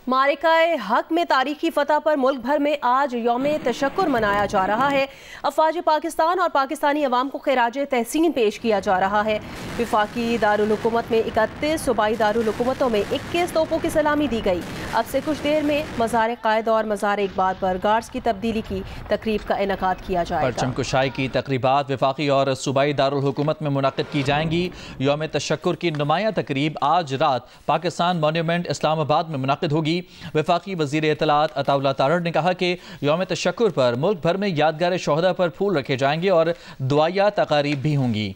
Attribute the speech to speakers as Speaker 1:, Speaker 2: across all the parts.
Speaker 1: मारिकाए हक में तारीखी फतह पर मुल्क भर में आज यौम तशक्कुर मनाया जा रहा है। अफवाज पाकिस्तान और पाकिस्तानी अवाम को खिराज तहसीन पेश किया जा रहा है। विफाकी दारुल हुकूमत में 31, सूबाई दारुल हुकूमतों में 21 तोपों की सलामी दी गई। अब से कुछ देर में मज़ार कायद और मज़ार इकबाल पर गार्ड्स की तब्दीली की तकरीब का इनेकाद किया जाएगा।
Speaker 2: परचम कुशाई की तकरीबात विफाकी और सूबाई दारुल हुकूमत में मुनक़िद की जाएंगी। यौम तशक्कुर की नुमाया तकरीब आज रात पाकिस्तान मॉन्यूमेंट इस्लामाबाद में मुनक़िद होगी। वफाकी वज़ीर इत्तलात अताउल्लाह तारड़ ने कहा कि यौम तशक्कुर पर मुल्क भर में यादगार शोहदा पर फूल रखे जाएंगे और दुआया तकारीब भी होंगी।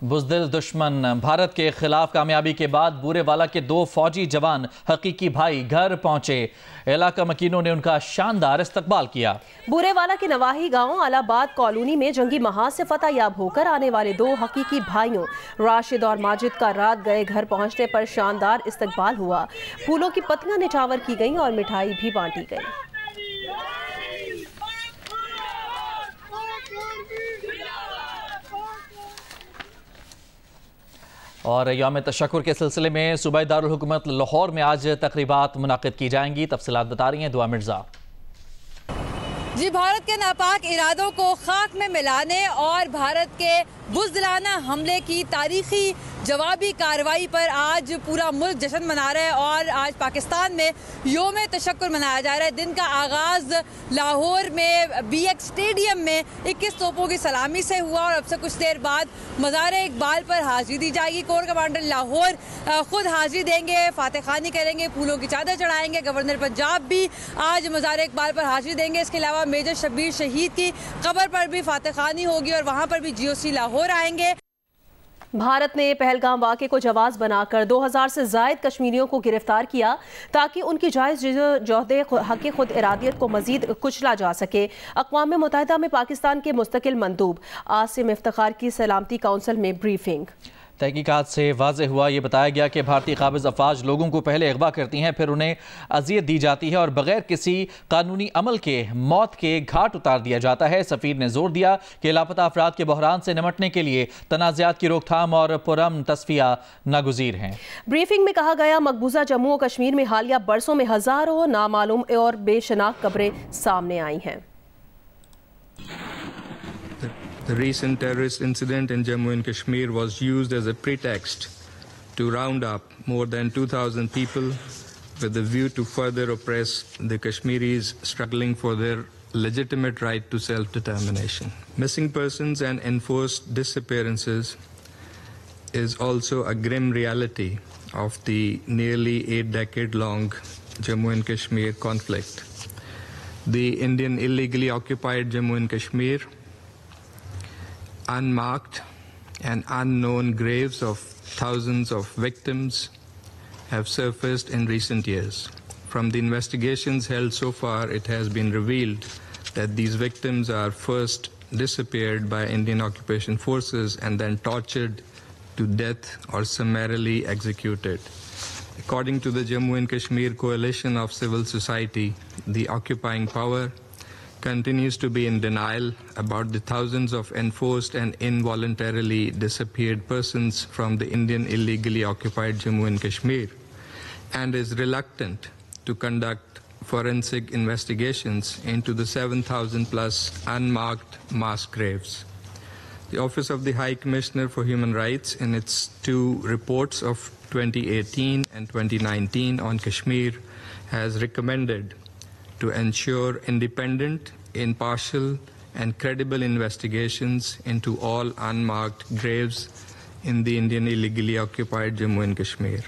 Speaker 2: बुज़दिल दुश्मन भारत के खिलाफ कामयाबी के बाद बूरेवाला के 2 फौजी जवान हकीकी भाई घर पहुंचे। इलाका मकीनों ने उनका शानदार इस्तकबाल किया।
Speaker 1: बूरेवाला के नवाही गांव आलाबाद कॉलोनी में जंगी महाज से फतह याब होकर आने वाले 2 हकीकी भाइयों राशिद और माजिद का रात गए घर पहुंचने पर शानदार इस्तकबाल हुआ। फूलों की पत्तियां निछावर की गईं और मिठाई भी बांटी गई।
Speaker 2: और यौम तशक्कुर के सिलसिले में सूबाई दारुल हुकूमत लाहौर में आज तकरीबात मुनाकिद की जाएंगी। तफसीलात बता रही हैं दुआ मिर्जा।
Speaker 3: जी, भारत के नापाक इरादों को खाक में मिलाने और भारत के बुज़दिलाना हमले की तारीखी जवाबी कार्रवाई पर आज पूरा मुल्क जश्न मना रहा है और आज पाकिस्तान में यौम तशक्कुर मनाया जा रहा है। दिन का आगाज़ लाहौर में BX स्टेडियम में 21 तोपों की सलामी से हुआ और अब से कुछ देर बाद मज़ार इकबाल पर हाजिरी दी जाएगी। कोर कमांडर लाहौर खुद हाजिरी देंगे, फातह खानी करेंगे, फूलों की चादर चढ़ाएंगे। गवर्नर पंजाब भी आज मज़ार इकबाल पर हाजिरी देंगे। इसके अलावा मेजर शब्बीर शहीद की कब्र पर भी फातह खानी होगी और वहाँ पर भी GOC लाहौर आएंगे।
Speaker 1: भारत ने पहलगाम वाक़े को जवाज़ बनाकर 2000 से ज़ायद कश्मीरियों को गिरफ्तार किया ताकि उनकी जायज़ जोहदे हक़ खुद इरादियत को मज़ीद कुचला जा सके। अक़वाम मुत्तहिदा में पाकिस्तान के मुस्तकिल मंदूब आसिम इफ्तिखार की सलामती काउंसिल में ब्रीफिंग।
Speaker 2: तहकीकात से वाज़े हुआ, ये बताया गया कि भारतीय काबिज़ अफवाज लोगों को पहले अगवा करती हैं, फिर उन्हें अजियत दी जाती है और बगैर किसी कानूनी अमल के मौत के घाट उतार दिया जाता है। सफ़ीर ने जोर दिया कि लापता अफराद के बहरान से निमटने के लिए तनाज़ात की रोकथाम और पुरअमन तस्फिया नागुज़ीर हैं।
Speaker 1: ब्रीफिंग में कहा गया मकबूजा जम्मू और कश्मीर में हालिया बरसों में हज़ारों नामालूम और बेशनाख्त कब्रें सामने आई हैं।
Speaker 4: The recent terrorist incident in Jammu and Kashmir was used as a pretext to round up more than 2,000 people with the view to further oppress the Kashmiris struggling for their legitimate right to self-determination. Missing persons and enforced disappearances is also a grim reality of the nearly 8-decade-long Jammu and Kashmir conflict. The Indian illegally occupied Jammu and Kashmir, unmarked and unknown graves of thousands of victims have surfaced in recent years. From the investigations held so far, it has been revealed that these victims are first disappeared by Indian occupation forces and then tortured to death or summarily executed. According to the Jammu and Kashmir Coalition of Civil Society, the occupying power continues to be in denial about the thousands of enforced and involuntarily disappeared persons from the Indian illegally occupied Jammu and Kashmir, and is reluctant to conduct forensic investigations into the 7,000 plus unmarked mass graves. The Office of the High Commissioner for Human Rights, in its 2 reports of 2018 and 2019 on Kashmir, has recommended to ensure independent, impartial and credible investigations into all unmarked graves in the Indian illegally occupied Jammu and Kashmir.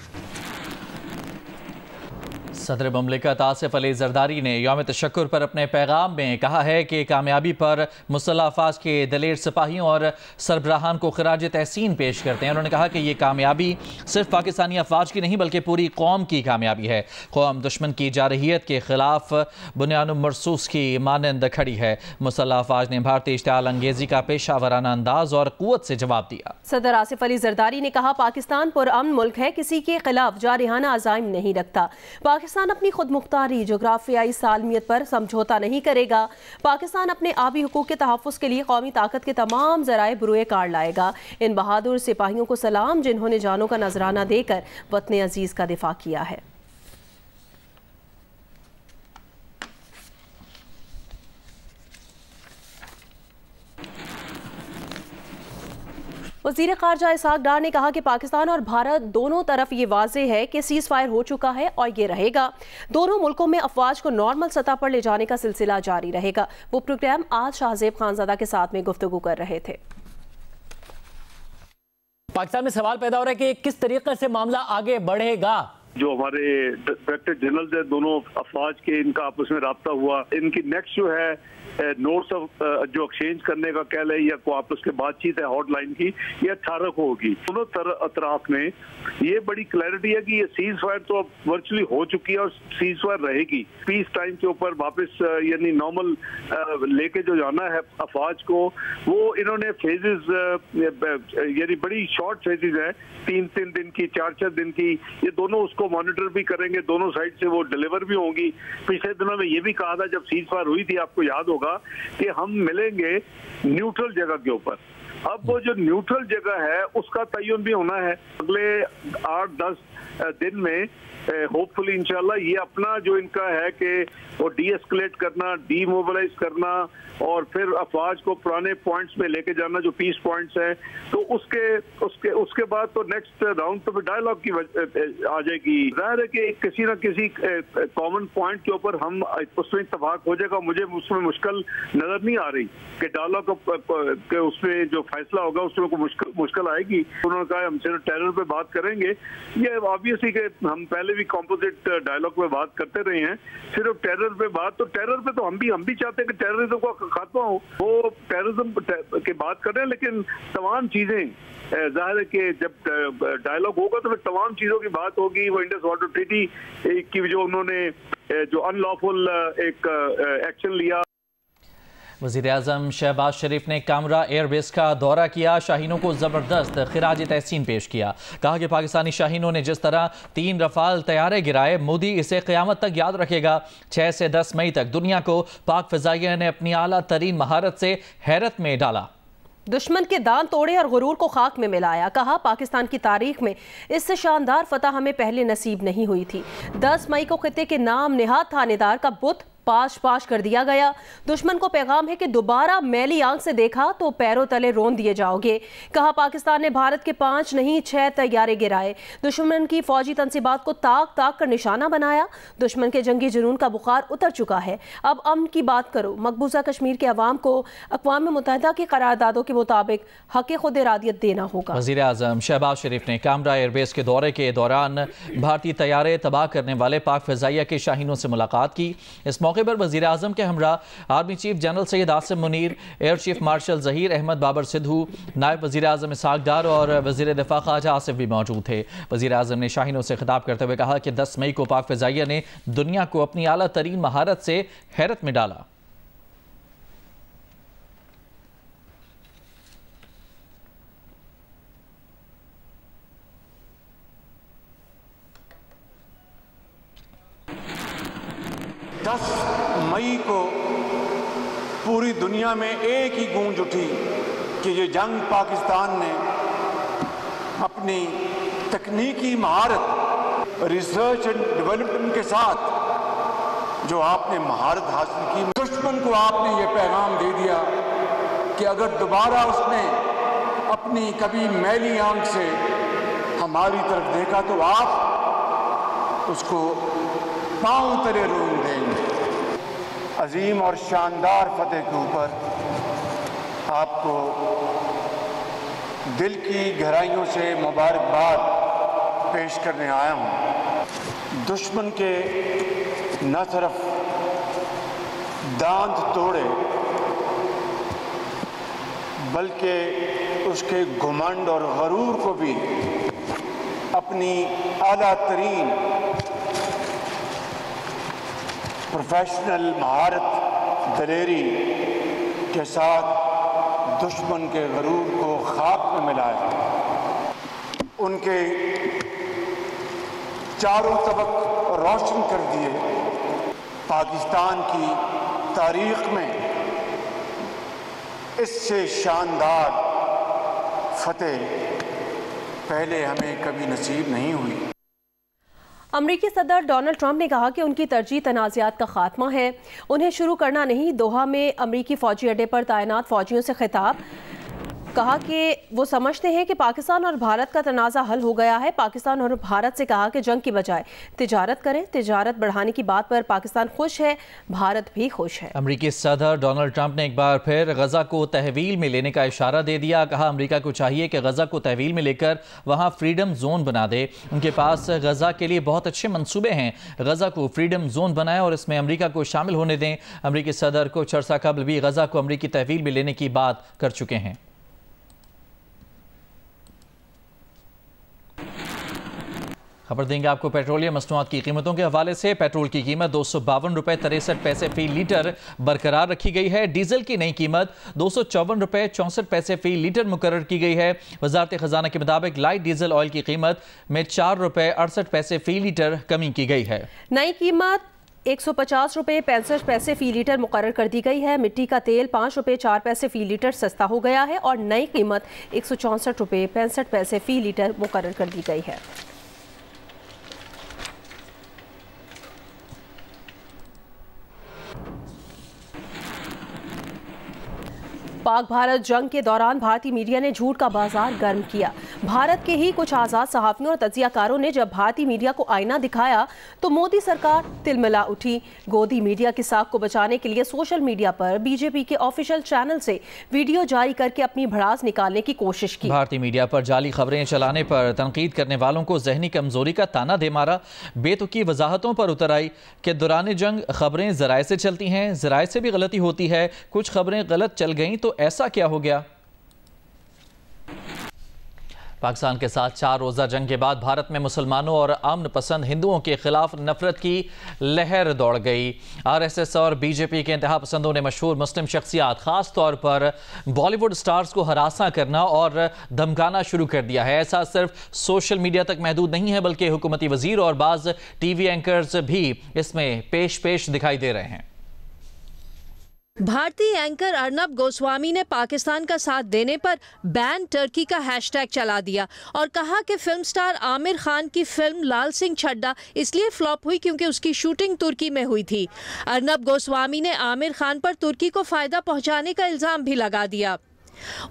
Speaker 2: सदर ममलिकत आसिफ अली जरदारी ने यौम तशक्कुर पर अपने पैगाम में कहा है कि कामयाबी पर मुसल्लह अफवाज के दलेर सिपाहियों और सरबराहान को खिराज तहसीन पेश करते हैं। उन्होंने कहा कि ये कामयाबी सिर्फ पाकिस्तानी अफवाज की नहीं बल्कि पूरी कौम की कामयाबी है। कौम दुश्मन की जारहियत के खिलाफ बुनियाद मरसूस की मानंद खड़ी है। मुसल्लह अफवाज ने भारतीय इश्तिआल अंगेजी का पेशावराना अंदाज और कुव्वत से जवाब दिया।
Speaker 1: सदर आसिफ अली जरदारी ने कहा, पाकिस्तान पुरअमन मुल्क है, किसी के खिलाफ जारहाना अज़ाइम नहीं रखता। पाकिस्तान पाकिस्तान अपनी खुदमुख्तारी जोग्राफियाई सालमियत पर समझौता नहीं करेगा। पाकिस्तान अपने आबी हुकूक के तहफ़्फ़ुज़ के लिए कौमी ताकत के तमाम ज़राए बुरुए कार लाएगा। इन बहादुर सिपाहियों को सलाम जिन्होंने जानों का नजराना देकर वतन अजीज़ का दिफा किया है। वज़ीर ख़ारजा इसहाक़ डार ने कहा कि पाकिस्तान और भारत दोनों तरफ ये वाज़ेह है कि सीज़ फायर हो चुका है और ये रहेगा। दोनों मुल्कों में अफवाज को नॉर्मल सतह पर ले जाने का सिलसिला जारी रहेगा। वो प्रोग्राम आज शाहज़ेब खानज़ादा के साथ में गुफ्तगू कर रहे थे।
Speaker 5: पाकिस्तान में सवाल पैदा हो रहा है कि किस तरीके से मामला आगे बढ़ेगा।
Speaker 6: जो हमारे डायरेक्टर जनरल है, दोनों अफवाज के, इनका आपस में राब्ता हुआ। इनकी नेक्स्ट जो है नोट्स ऑफ जो एक्सचेंज करने का कह लें या को आपस के बातचीत है हॉटलाइन की, ये 18 को होगी। दोनों अतराफ में ये बड़ी क्लैरिटी है कि ये सीज फायर तो अब वर्चुअली हो चुकी है और सीज फायर रहेगी। पीस टाइम के ऊपर वापस यानी नॉर्मल लेके जो जाना है अफवाज को, वो इन्होंने फेजेस यानी बड़ी शॉर्ट फेजेस है, 3-3 दिन की, 4-4 दिन की, ये दोनों उसको मॉनिटर भी करेंगे, दोनों साइड से वो डिलीवर भी होंगी। पिछले दिनों में ये भी कहा था जब सीज फायर हुई थी, आपको याद होगा, कि हम मिलेंगे न्यूट्रल जगह के ऊपर। अब वो जो न्यूट्रल जगह है उसका तयन भी होना है अगले 8-10 दिन में। होपफुली इंशाल्लाह ये अपना जो इनका है कि वो डीएस्केलेट करना, डीमोबिलाइज करना और फिर अफवाज को पुराने पॉइंट्स में लेके जाना जो पीस पॉइंट्स हैं, तो उसके बाद तो नेक्स्ट राउंड तो डायलॉग की आ जाएगी। जाहिर है कि किसी ना किसी कॉमन पॉइंट के ऊपर हम उसमें इत्तेफाक हो जाएगा। मुझे उसमें मुश्किल नजर नहीं आ रही कि डायलॉग के उसमें जो फैसला होगा उसमें कोई मुश्किल आएगी। उन्होंने कहा हम सिर्फ टेरर पे बात करेंगे। ये ऑब्वियसली कि हम पहले भी कॉम्पोजिट डायलॉग पे बात करते रहे हैं, सिर्फ टेरर पे बात, तो टेरर पे तो हम भी चाहते हैं कि टेररिज्म का खात्मा हो, वो टेररिज्म की बात कर रहे हैं। लेकिन तमाम चीजें जाहिर है कि जब डायलॉग होगा तो फिर तमाम चीजों की बात होगी। वो इंडस वाटर ट्रीटी की जो उन्होंने जो अनलॉफुल एक एक्शन लिया।
Speaker 2: वज़ीर-ए-आज़म शहबाज शरीफ ने कामरा एयरबेस का दौरा किया, शाहीनों को ज़बरदस्त खिराज तहसीन पेश किया। कहा कि पाकिस्तानी शाहीनों ने जिस तरह 3 रफाल तैयारे गिराए, मोदी इसे क़यामत तक याद रखेगा। 6 से 10 मई तक दुनिया को पाक फ़िज़ाइया ने अपनी आला तरीन महारत से हैरत में डाला।
Speaker 1: दुश्मन के दांत तोड़े और गुरूर को खाक में मिलाया। कहा पाकिस्तान की तारीख में इससे शानदार फतह हमें पहले नसीब नहीं हुई थी। 10 मई को खित्ते के नाम निहाद थानेदार का बुत पाश कर दिया गया। दुश्मन को पैगाम है कि दोबारा मैली आंख से देखा तो पैरों तले रोन दिए जाओगे। कहा पाकिस्तान ने भारत के 5 नहीं 6 तैयारे गिराए। दुश्मन की फौजी तनसीबात को ताक ताक कर निशाना बनाया। दुश्मन के जंगी जुनून का बुखार उतर चुका है। अब अमन की बात करो। मकबूजा कश्मीर के अवाम को अक़वाम मुत्तहिदा की करारदादों के मुताबिक हक़ खुद इरादियत देना होगा।
Speaker 2: वज़ीर-ए-आज़म शहबाज शरीफ ने कामरा एयरबेस के दौरे के दौरान भारतीय तैयारे तबाह करने वाले पाक फ़िज़ाइया के शाहीनों से मुलाकात की। इस मौके पर वज़ीर आज़म के हमरा army chief general Syed Asim Munir, air chief marshal Zaheer Ahmed Babar Sidhu, नायब वज़ीर आज़म इसहाक़ डार और वज़ीर दिफ़ा ख्वाजा आसिफ भी मौजूद थे। वज़ीर आज़म ने शाहीनों से खिताब करते हुए कहा कि 10 मई को पाक फ़िज़ाइया ने दुनिया को अपनी आला तरीन महारत से हैरत में डाला।
Speaker 7: मई को पूरी दुनिया में एक ही गूंज उठी कि ये जंग पाकिस्तान ने अपनी तकनीकी महारत, रिसर्च एंड डेवलपमेंट के साथ जो आपने महारत हासिल की, दुश्मन को आपने ये पैगाम दे दिया कि अगर दोबारा उसने अपनी कभी मैली आंख से हमारी तरफ देखा तो आप उसको पांव तले रोन देंगे। अजीम और शानदार फतेह के ऊपर आपको दिल की गहराइयों से मुबारकबाद पेश करने आया हूँ। दुश्मन के न सिर्फ दांत तोड़े बल्कि उसके घुमंड और गरूर को भी अपनी आला तरीन प्रोफेशनल महारत दलेरी के साथ दुश्मन के गरूर को खाक में मिलाया। उनके चारों तबक और रोशन कर दिए। पाकिस्तान की तारीख में इससे शानदार फतेह पहले हमें कभी नसीब नहीं हुई।
Speaker 1: अमरीकी सदर डोनाल्ड ट्रंप ने कहा कि उनकी तरजीह तनाज़ात का खात्मा है, उन्हें शुरू करना नहीं। दोहा में अमरीकी फौजी अड्डे पर तैनात फौजियों से खिताब, कहा कि वो समझते हैं कि पाकिस्तान और भारत का तनाज़ा हल हो गया है। पाकिस्तान और भारत से कहा कि जंग की बजाय तिजारत करें। तिजारत बढ़ाने की बात पर पाकिस्तान खुश है, भारत भी खुश है।
Speaker 2: अमरीकी सदर डोनाल्ड ट्रंप ने एक बार फिर गजा को तहवील में लेने का इशारा दे दिया। कहा अमरीका को चाहिए कि गजा को तहवील में लेकर वहां फ्रीडम जोन बना दे। उनके पास गजा के लिए बहुत अच्छे मंसूबे हैं। गजा को फ्रीडम जोन बनाएं और इसमें अमरीका को शामिल होने दें। अमरीकी सदर कुछ अर्सा कबल भी गजा को अमरीकी तहवील में लेने की बात कर चुके हैं। खबर देंगे आपको पेट्रोलियम मसनूआत की कीमतों के हवाले से। पेट्रोल की कीमत 252 रुपये 63 पैसे फी लीटर बरकरार रखी गई है। डीजल की नई कीमत 254 रुपये 64 पैसे फी लीटर मुकर्रर की गई है। वजारत खजाना के मुताबिक लाइट डीजल ऑयल की कीमत में 4 रुपये 68 पैसे फी लीटर कमी की गई है।
Speaker 1: नई कीमत 150 रुपये 65 पैसे फी लीटर मुकर्रर कर दी गई है। मिट्टी का तेल 5 रुपये 4 पैसे फी लीटर सस्ता हो गया है और नई कीमत 164 रुपये 65 पैसे फी लीटर मुकर्रर कर दी गई है। पाक भारत जंग के दौरान भारतीय मीडिया ने झूठ का बाजार गर्म किया। भारत के ही कुछ आज़ाद सहाफ़ियों और तजियाकारों ने जब भारतीय मीडिया को आईना दिखाया तो मोदी सरकार तिलमिला उठी। गोदी मीडिया की साख को बचाने के लिए सोशल मीडिया पर बीजेपी के ऑफिशियल चैनल से वीडियो जारी करके अपनी भड़ास निकालने की कोशिश की।
Speaker 2: भारतीय मीडिया पर जाली खबरें चलाने पर तनकीद करने वालों को जहनी कमजोरी का ताना दे मारा। बेतुकी वजाहतों पर उतर आई कि दौरान जंग खबरें ज़राए से चलती हैं, ज़राए से भी गलती होती है। कुछ खबरें गलत चल गईं तो ऐसा क्या हो गया। पाकिस्तान के साथ 4 रोज़ा जंग के बाद भारत में मुसलमानों और अमन पसंद हिंदुओं के खिलाफ नफरत की लहर दौड़ गई। आरएसएस और बीजेपी के इंतहा पसंदों ने मशहूर मुस्लिम शख्सियात खास तौर पर बॉलीवुड स्टार्स को हरासा करना और धमकाना शुरू कर दिया है। ऐसा सिर्फ सोशल मीडिया तक महदूद नहीं है बल्कि हुकूमती वजीर और बाज़ टीवी एंकर्स भी इसमें पेश दिखाई दे रहे हैं।
Speaker 8: भारतीय एंकर अर्नब गोस्वामी ने पाकिस्तान का साथ देने पर बैन टर्की का हैशटैग चला दिया और कहा कि फिल्म स्टार आमिर खान की फिल्म लाल सिंह चड्ढा इसलिए फ्लॉप हुई क्योंकि उसकी शूटिंग तुर्की में हुई थी। अर्नब गोस्वामी ने आमिर खान पर तुर्की को फायदा पहुंचाने का इल्जाम भी लगा दिया।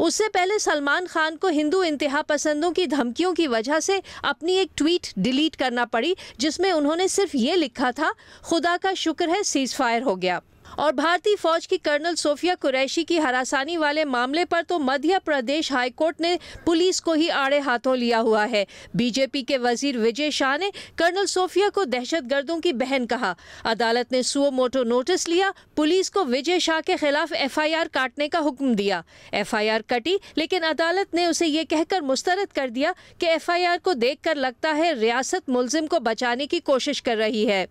Speaker 8: उससे पहले सलमान खान को हिंदू इंतहा पसंदों की धमकियों की वजह से अपनी एक ट्वीट डिलीट करना पड़ी जिसमें उन्होंने सिर्फ ये लिखा था, खुदा का शुक्र है सीज फायर हो गया। और भारतीय फौज की कर्नल सोफिया कुरैशी की हरासानी वाले मामले पर तो मध्य प्रदेश हाईकोर्ट ने पुलिस को ही आड़े हाथों लिया हुआ है। बीजेपी के वजीर विजय शाह ने कर्नल सोफिया को दहशतगर्दों की बहन कहा। अदालत ने सुओ मोटो नोटिस लिया। पुलिस को विजय शाह के खिलाफ एफआईआर काटने का हुक्म दिया। एफआईआर कटी लेकिन अदालत ने उसे ये कहकर मुस्तरद कर दिया कि एफआईआर को देखकर लगता है रियासत मुलजिम को बचाने की कोशिश कर रही है।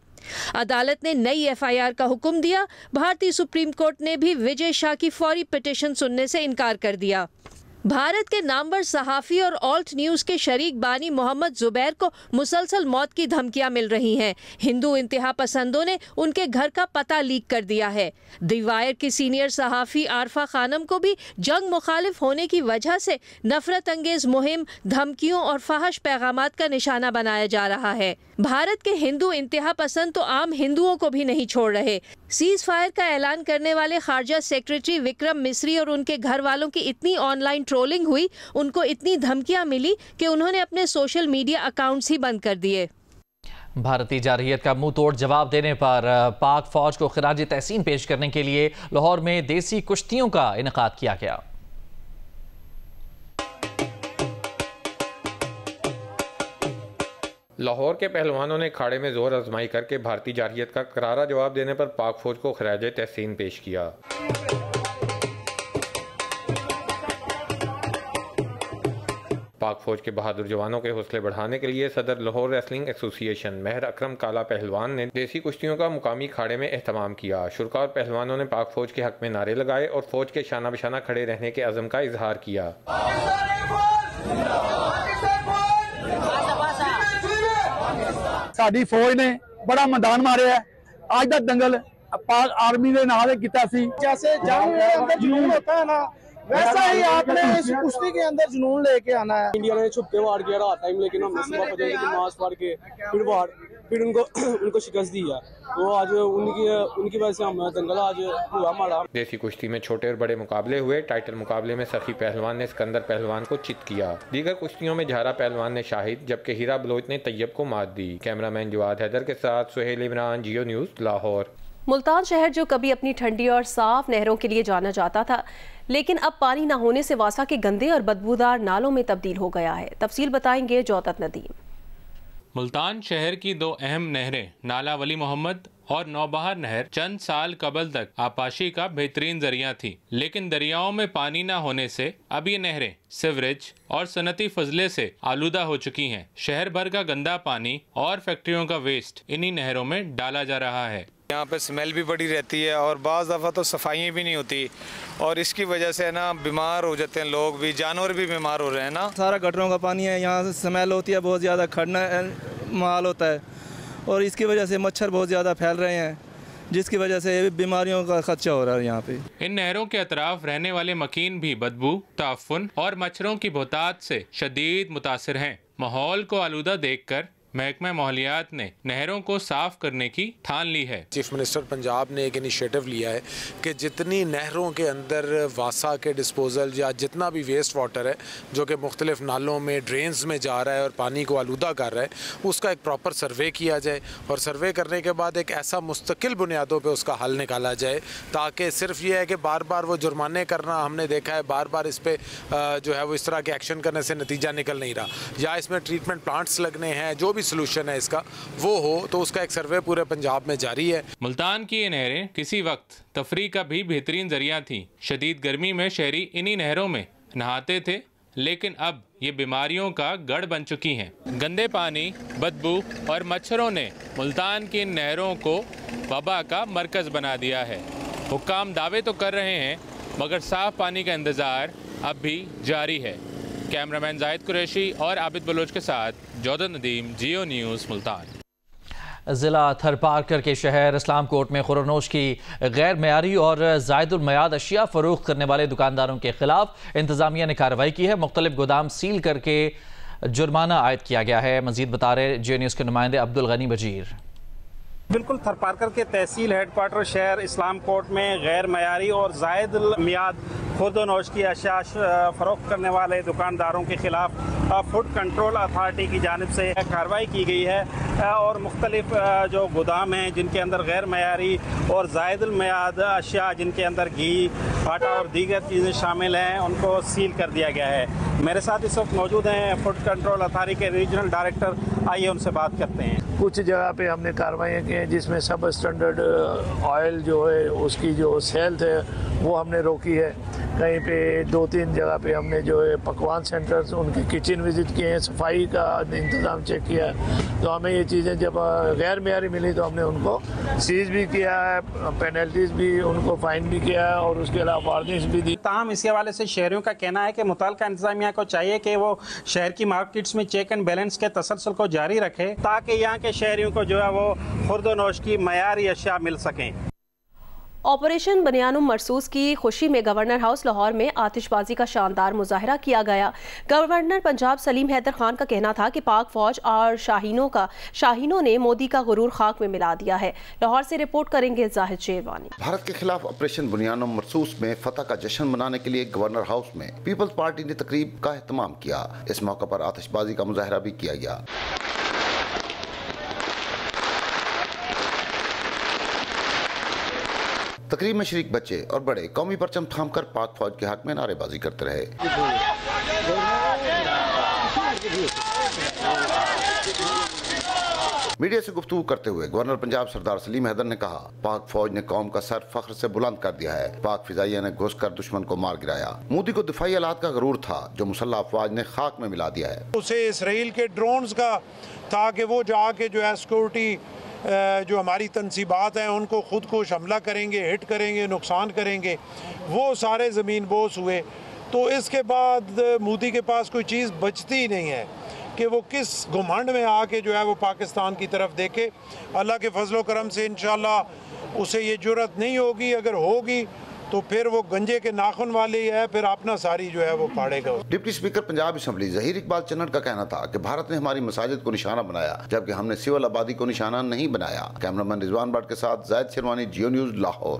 Speaker 8: अदालत ने नई एफआईआर का हुक्म दिया। भारतीय सुप्रीम कोर्ट ने भी विजय शाह की फौरी पिटीशन सुनने से इनकार कर दिया। भारत के नामवर सहाफ़ी और ऑल्ट न्यूज़ के शरीक बानी मोहम्मद जुबैर को मुसलसल मौत की धमकियां मिल रही हैं। हिंदू इंतहा पसंदों ने उनके घर का पता लीक कर दिया है। दी वायर की सीनियर सहाफ़ी आरफा खानम को भी जंग मुखालिफ होने की वजह से नफरत अंगेज मुहिम, धमकियों और फहश पैगामात का निशाना बनाया जा रहा है। भारत के हिंदू इंतहा पसंद तो आम हिंदुओं को भी नहीं छोड़ रहे। सीज फायर का ऐलान करने वाले खारजा सेक्रेटरी विक्रम मिस्री और उनके घर वालों की इतनी ऑनलाइन ट्रोलिंग हुई, उनको इतनी धमकियां मिली कि उन्होंने अपने सोशल मीडिया अकाउंट्स ही बंद कर दिए।
Speaker 2: भारतीय जारहियत का मुंह तोड़ जवाब देने पर पाक फौज को खिराज तहसीन पेश करने के लिए लाहौर में देसी कुश्तियों का इनेकाद किया गया।
Speaker 9: लाहौर के पहलवानों ने अखाड़े में जोर आजमाई करके भारतीय जारहियत का करारा जवाब देने पर पाक फौज को खिराज तहसीन पेश किया। पाक फौज के बहादुर जवानों के हौसले बढ़ाने के लिए सदर लाहौर रेसलिंग एसोसिएशन महर अकरम काला पहलवान ने देसी कुश्तियों का मुकामी अखाड़े में एहतमाम किया। शुरका और पहलवानों ने पाक फौज के हक में नारे लगाए और फौज के शाना बशाना खड़े रहने के अज़म का इजहार किया।
Speaker 10: साडी फौज ने बड़ा मैदान मारे है। आज का दंगल पाक आर्मी के नाल किया सी।
Speaker 11: जैसे जंग के अंदर जुनून होता है ना, वैसा ही आपने इस कुश्ती के अंदर जुनून लेके आना है।
Speaker 12: इंडिया ने छुपके वार किया रात टाइम, लेकिन हमने सुबह पहुंचे मास वार के फिर उनको शिकस्त दी है। तो आज उनकी वजह से हम दंगल आज हुआ हमारा।
Speaker 9: देसी कुश्ती में छोटे और बड़े मुकाबले हुए। टाइटल मुकाबले में सखी पहलवान ने सिकंदर पहलवान को चित किया। दीगर कुश्तियों में झारा पहलवान ने शाहिद, जबकि हीरा बलोच ने तैयब को मात दी। कैमरामैन जवाद हैदर के साथ सुहेल इमरान, जियो न्यूज़, लाहौर।
Speaker 1: मुल्तान शहर जो कभी अपनी ठंडी और साफ नहरों के लिए जाना जाता था, लेकिन अब पानी न होने से वासा के गंदे और बदबूदार नालों में तब्दील हो गया है। तफसील बताएंगे जौतत नदीम।
Speaker 13: मुल्तान शहर की दो अहम नहरें नाला वली मोहम्मद और नौबहार नहर चंद साल कबल तक आपाशी का बेहतरीन जरिया थी, लेकिन दरियाओं में पानी न होने से अब ये नहरें सिवरेज और सनती फजले से आलूदा हो चुकी हैं। शहर भर का गंदा पानी और फैक्ट्रियों का वेस्ट इन्हीं नहरों में डाला जा रहा है।
Speaker 14: यहाँ पे स्मेल भी बड़ी रहती है और बाज़ दफ़ा तो सफाई भी नहीं होती, और इसकी वजह से ना बीमार हो जाते हैं लोग भी, जानवर भी बीमार हो रहे हैं ना।
Speaker 15: सारा गटरों का पानी है, यहाँ से स्मेल होती है, बहुत ज़्यादा खड़ना माल होता है, और इसकी वजह से मच्छर बहुत ज़्यादा फैल रहे हैं, जिसकी वजह से बीमारियों का खदशा हो रहा है यहाँ पे।
Speaker 13: इन नहरों के अतराफ रहने वाले मकीन भी बदबू, ताफुन और मच्छरों की बहुतात से शदीद मुतासिर हैं। माहौल को आलूदा देखकर महकमा माहौलियात ने नहरों को साफ करने की ठान ली है।
Speaker 16: चीफ मिनिस्टर पंजाब ने एक इनिशिएटिव लिया है कि जितनी नहरों के अंदर वासा के डिस्पोजल या जितना भी वेस्ट वाटर है जो कि मुख्तलिफ नालों में ड्रेन्स में जा रहा है और पानी को आलूदा कर रहा है, उसका एक प्रॉपर सर्वे किया जाए, और सर्वे करने के बाद एक ऐसा मुस्तकिल बुनियादों पर उसका हल निकाला जाए, ताकि सिर्फ ये है कि बार बार वो जुर्माने करना, हमने देखा है बार बार इस पर जो है वो इस तरह के एक्शन करने से नतीजा निकल नहीं रहा, या इसमें ट्रीटमेंट प्लांट्स लगने हैं, जो सोल्यूशन है इसका वो हो, तो उसका एक सर्वे पूरे पंजाब में जारी है।
Speaker 13: मुल्तान की ये नहरें किसी वक्त तफरी का भी बेहतरीन जरिया थी। शदीद गर्मी में शहरी इन्हीं नहरों में नहाते थे, लेकिन अब ये बीमारियों का गढ़ बन चुकी हैं। गंदे पानी, बदबू और मच्छरों ने मुल्तान की इन नहरों को वबा का मरकज बना दिया है। हुक्काम दावे तो कर रहे हैं, मगर साफ पानी का इंतजार अब भी जारी है। कैमरामैन जाहिद कुरैशी और आबिद बलोच के साथ जौदत नदीम, जियो न्यूज़, मुल्तान।
Speaker 2: ज़िला थरपारकर के शहर इस्लामकोट में खुरनोश की गैर मयारी और ज़ायदुल मयाद अशिया फ़रोख्त करने वाले दुकानदारों के खिलाफ इंतज़ामिया ने कार्रवाई की है। मुख्तलिफ गोदाम सील करके जुर्माना आयद किया गया है। मज़ीद बता रहे जियो न्यूज़ के नुमाइंदे अब्दुल गनी बजीर।
Speaker 17: बिल्कुल थरपारकर के तहसील हेडक्वार्टर शहर इस्लामकोट में गैर मयारी और ज़ायदुल मियाद खुर्द-व-नोश की अशिया फ़रोख्त करने वाले दुकानदारों के खिलाफ फूड कंट्रोल अथॉरिटी की जानिब से कार्रवाई की गई है, और मुख्तलिफ जो गोदाम हैं जिनके अंदर गैर मयारी और ज़ायदुल मियाद अशिया, जिनके अंदर घी, आटा और दीगर चीज़ें शामिल हैं, उनको सील कर दिया गया है। मेरे साथ इस वक्त मौजूद हैं फूड कंट्रोल अथॉरिटी के रीजनल डायरेक्टर, आइए उनसे बात करते हैं।
Speaker 18: कुछ जगह पे हमने कार्रवाई की हैं जिसमें सब स्टैंडर्ड ऑयल जो है उसकी जो सेल है वो हमने रोकी है। कहीं पे 2-3 जगह पे हमने जो है पकवान सेंटर्स उनकी किचन विजिट किए हैं, सफाई का इंतज़ाम चेक किया है। तो हमें ये चीज़ें जब गैर मेयारी मिली तो हमने उनको सीज भी किया है, पेनल्टीज भी, उनको फाइन भी किया है और उसके अलावा वार्निंग्स भी दी।
Speaker 17: ताहम इसी हवाले से शहरियों का कहना है कि मुतल्लिका इंतजामिया को चाहिए कि वो शहर की मार्केट्स में चेक एंड बैलेंस के तसलसल को जारी रखे, ताकि यहाँ के शहरियों को जो है वो खुर्द-व-नोश की मयारी अशिया मिल सकें।
Speaker 1: ऑपरेशन बनियानुम मरसूस की खुशी में गवर्नर हाउस लाहौर में आतिशबाजी का शानदार मुजाहरा किया गया। गवर्नर पंजाब सलीम हैदर खान का कहना था कि पाक फौज और शाहीनों ने मोदी का गुरूर खाक में मिला दिया है। लाहौर से रिपोर्ट करेंगे जाहिद शेरवानी।
Speaker 19: भारत के खिलाफ ऑपरेशन बनियानुम मरसूस में फतह का जश्न मनाने के लिए गवर्नर हाउस में पीपल्स पार्टी ने तकरीब का एहतमाम किया। इस मौके पर आतिशबाजी का मुजाहरा भी किया गया। तकरीब में शरीक बच्चे और बड़े कौमी परचम थामकर पाक फौज के हक में नारेबाजी करते रहे। मीडिया से गुफ्तगू करते हुए गवर्नर पंजाब सरदार सलीम हैदर ने कहा, पाक फौज ने कौम का सर फख्र से बुलंद कर दिया है। पाक फिजाइया ने घुसकर दुश्मन को मार गिराया। मोदी को दिफाई आलात का गरूर था जो मुसल्लह अफवाज ने खाक में मिला दिया है।
Speaker 20: उसे इसराइल के ड्रोन्स का था कि वो जाके जो है सिक्योरिटी जो हमारी तनसीबात हैं उनको खुद को हमला करेंगे, हिट करेंगे, नुकसान करेंगे, वो सारे ज़मीन बोस हुए। तो इसके बाद मोदी के पास कोई चीज़ बचती ही नहीं है कि वो किस घुमंड में आके जो है वो पाकिस्तान की तरफ देखे। अल्लाह के फजलो करम से इंशाल्लाह उसे ये जुर्रत नहीं होगी, अगर होगी तो फिर वो गंजे के नाखून वाली है, फिर अपना सारी जो है वो फाड़ेगा। Deputy speaker Punjab assembly Zaheer Iqbal चन्नट का कहना था कि भारत ने हमारी मसाजिद को निशाना बनाया, जबकि हमने सिविल आबादी को निशाना नहीं बनाया। कैमरामैन रिजवान भट्ट के साथ जायद शेरवानी, जियो न्यूज़, लाहौर।